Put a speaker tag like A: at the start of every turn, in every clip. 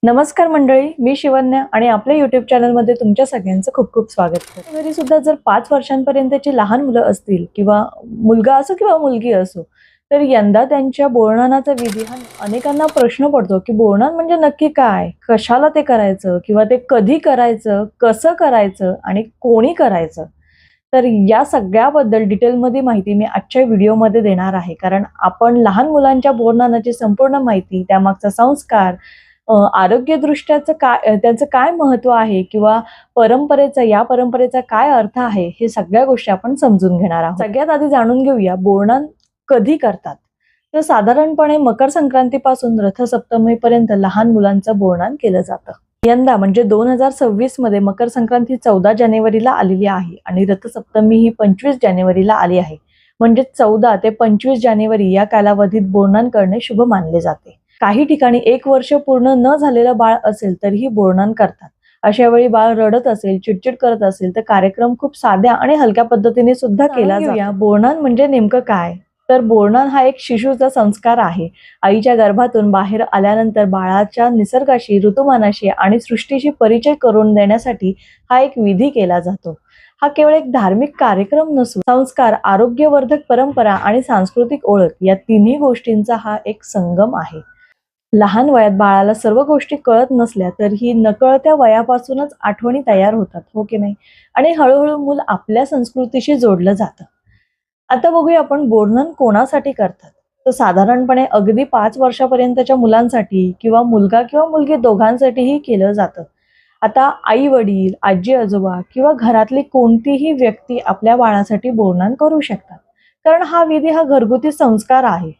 A: नमस्कार मंडळी, मी शिवन्या आणि आपल्या YouTube चॅनलमध्ये तुमच्या सगळ्यांचं खूप खूप स्वागत करते। घरी सुद्धा जर 5 वर्षांपर्यंतची लहान मुलं असतील किंवा मुलगा असो किंवा मुलगी असो, तर यंदा त्यांच्या बोरनानाचा विधी हा अनेकांना प्रश्न पडतो की बोरनान म्हणजे नक्की काय, कशाला ते करायचं किंवा ते कधी करायचं, कसं करायचं आणि कोणी करायचं। तर या सगळ्याबद्दल डिटेलमध्ये माहिती मी आजच्या व्हिडिओमध्ये देणार आहे, कारण आपण लहान मुलांच्या बोरनानाची संपूर्ण माहिती, त्यामागचा संस्कार, आरोग्यदृष्ट्याचं काय त्याचं काय महत्त्व आहे किंवा या परंपरेचा काय अर्थ आहे, हे सगळ्या गोष्टी आपण समजून घेणार आहोत। सगळ्यात आधी जाणून घेऊया बोरनान कधी करतात। तर साधारणपणे मकर संक्रांतीपासून रथसप्तमीपर्यंत लहान मुलांचं बोरनान केलं जातं। यंदा म्हणजे 2026 मध्ये मकर संक्रांती 14 जानेवारीला आलेली आहे आणि रथसप्तमी ही 25 जानेवारीला आली आहे। म्हणजे 14 ते 25 जानेवारी या कालावधीत बोरनान करणे शुभ मानले जाते। काही ठिकाणी 1 वर्ष पूर्ण न झालेलं बाळ असेल तरीही बोरनान करतात। अशा वेळी बाळ रडत असेल, चिडचिड करत असेल तर कार्यक्रम खूप साध्या आणि हलक्या पद्धतीने सुद्धा केला जातो। बोरनान म्हणजे नेमकं काय? तर बोरनान हा एक शिशूचा संस्कार आहे। आईच्या गर्भातून बाहेर आल्यानंतर बाळाच्या निसर्गाशी, ऋतुमानाशी आणि सृष्टीशी परिचय करून देण्यासाठी हा एक विधी केला जातो। हा केवळ एक धार्मिक कार्यक्रम नसून संस्कार, आरोग्यवर्धक परंपरा आणि सांस्कृतिक ओळख या तिन्ही गोष्टींचा हा एक संगम आहे। लहान वयात बाळाला सर्व गोष्टी कळत नसल्या तरीही नकळत्या वयापासूनच आठवणी तयार होतात, हो की नाही? आणि हळूहळू मूल आपल्या संस्कृतीशी जोडलं जातं। आता बघूया आपण बोरनान कोणासाठी करतात। तर साधारणपणे अगदी 5 वर्षापर्यंतच्या मुलांसाठी किंवा मुलगा किंवा मुलगी दोघांसाठीही केलं जातं। आता आई वडील, आजी आजोबा किंवा घरातली कोणतीही व्यक्ती आपल्या बाळासाठी बोरनान करू शकतात, कारण हा विधी हा घरगुती संस्कार आहे।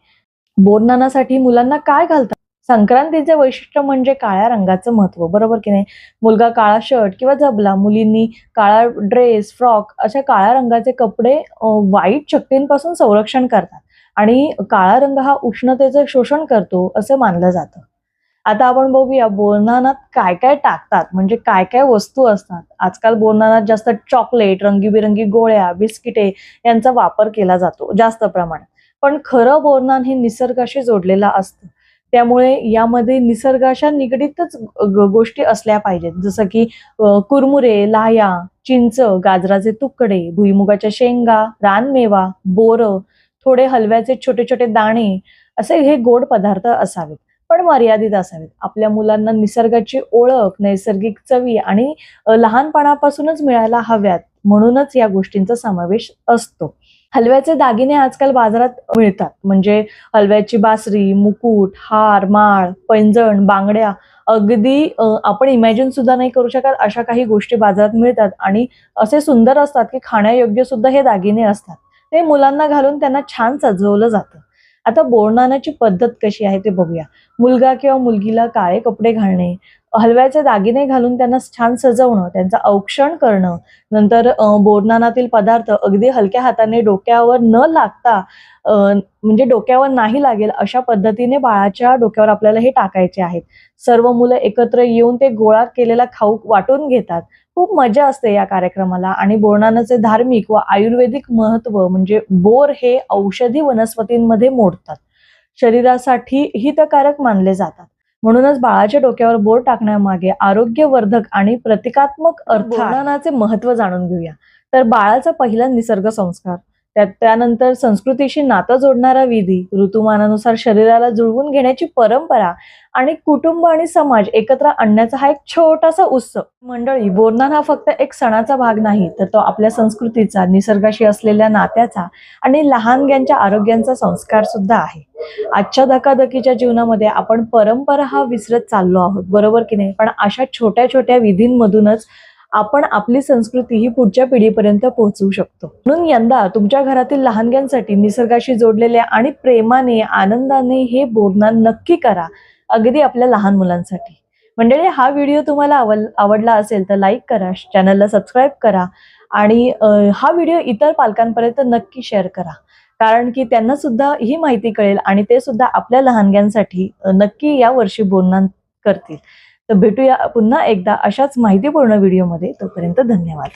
A: बोरनानासाठी मुलांना काय घालतात? संक्रांतीचे वैशिष्ट्य म्हणजे काळ्या रंगाचं महत्त्व, बरोबर की नाही? मुलगा काळा शर्ट किंवा झबला, मुलींनी काळा ड्रेस, फ्रॉक अशा काळ्या रंगाचे कपडे वाईट शक्तींपासून संरक्षण करतात आणि काळा रंग हा उष्णतेचं शोषण करतो असं मानलं जातं। आता आपण बघूया बोरनानात काय काय टाकतात, म्हणजे काय काय वस्तू असतात। आजकाल बोरनानात जास्त चॉकलेट, रंगीबिरंगी गोळ्या, बिस्किटे यांचा वापर केला जातो जास्त प्रमाणात। पण खरं बोरनान हे निसर्गाशी जोडलेलं असतं, त्यामुळे यामध्ये निसर्गाच्या निगडीतच गोष्टी असल्या पाहिजेत, जसं की कुरमुरे, लाह्या, चिंच, गाजराचे तुकडे, भुईमुगाच्या शेंगा, रानमेवा, बोरं, थोडे हलव्याचे छोटे छोटे दाणे असे हे गोड पदार्थ असावेत, पण मर्यादित असावेत। आपल्या मुलांना निसर्गाची ओळख, नैसर्गिक चवी आणि लहानपणापासूनच मिळायला हव्यात, म्हणूनच या गोष्टींचा समावेश असतो। हलव्याचे दागिने आजकाल बाजारात मिळतात, म्हणजे हलव्याची बासरी, मुकुट, हार, माळ, पैंजण, बांगड्या, अगदी आपण इमॅजिन सुद्धा नाही करू शकत अशा काही गोष्टी बाजारात मिळतात आणि असे सुंदर असतात की खाण्यायोग्य सुद्धा हे दागिने असतात। ते मुलांना घालून त्यांना छान सजवलं जातं। आता बोरनानाची पद्धत कशी आहे ते बघूया। मुलगा किंवा मुलगीला काळे कपडे घालणे, हलव्याचे दागिने घालून त्यांना छान सजवणं, त्यांचं औक्षण करणं, नंतर बोरनानातील पदार्थ अगदी हलक्या हाताने डोक्यावर न लागता म्हणजे डोक्यावर नाही लागेल अशा पद्धतीने बाळाच्या डोक्यावर आपल्याला हे टाकायचे आहेत। सर्व मुलं एकत्र येऊन ते गोळा केलेला खाऊ वाटून घेतात। खूप मजा असते या कार्यक्रमाला आणि बोरनानाचे धार्मिक व आयुर्वेदिक महत्त्व म्हणजे बोर हे औषधी वनस्पतींमध्ये मोडतात, शरीरासाठी हितकारक मानले जातात। म्हणूनच बाळाच्या डोक्यावर बोर टाकण्यामागे आरोग्यवर्धक आणि प्रतिकात्मक अर्थ आहे। बोरनानाचे महत्त्व जाणून घेऊया। तर बाळाचा पहिला निसर्ग संस्कार, त्यानंतर संस्कृतीशी नातं जोडणारा विधी, ऋतुमानानुसार शरीराला जुळवून घेण्याची परंपरा आणि कुटुंब आणि समाज एकत्र आणण्याचा हा एक छोटासा उत्सव। मंडळी, बोरनान हा फक्त एक सणाचा भाग नाही, तर तो आपल्या संस्कृतीचा, निसर्गाशी असलेल्या नात्याचा आणि लहानग्यांच्या आरोग्याचा संस्कार सुद्धा आहे। आजच्या धकाधकीच्या जीवनामध्ये आपण परंपरा हा विसरत चाललो आहोत, बरोबर की नाही? पण अशा छोट्या छोट्या विधींमधूनच आपण आपली संस्कृती ही पुढच्या पिढीपर्यंत पोहोचवू शकतो। म्हणून यंदा तुमच्या घरातील लहानग्यांसाठी निसर्गाशी जोडलेल्या आणि प्रेमाने, आनंदाने हे बोरनान नक्की करा, अगदी आपल्या लहान मुलांसाठी। मंडळी, हा व्हिडिओ तुम्हाला आवडला असेल तर लाईक करा, चॅनलला सबस्क्राईब करा आणि हा व्हिडिओ इतर पालकांपर्यंत नक्की शेअर करा, कारण की त्यांना सुद्धा ही माहिती कळेल आणि ते सुद्धा आपल्या लहानग्यांसाठी नक्की या वर्षी बोरनान करतील। तर भेटूया पुन्हा एकदा अशाच माहितीपूर्ण व्हिडिओमध्ये, तोपर्यंत धन्यवाद।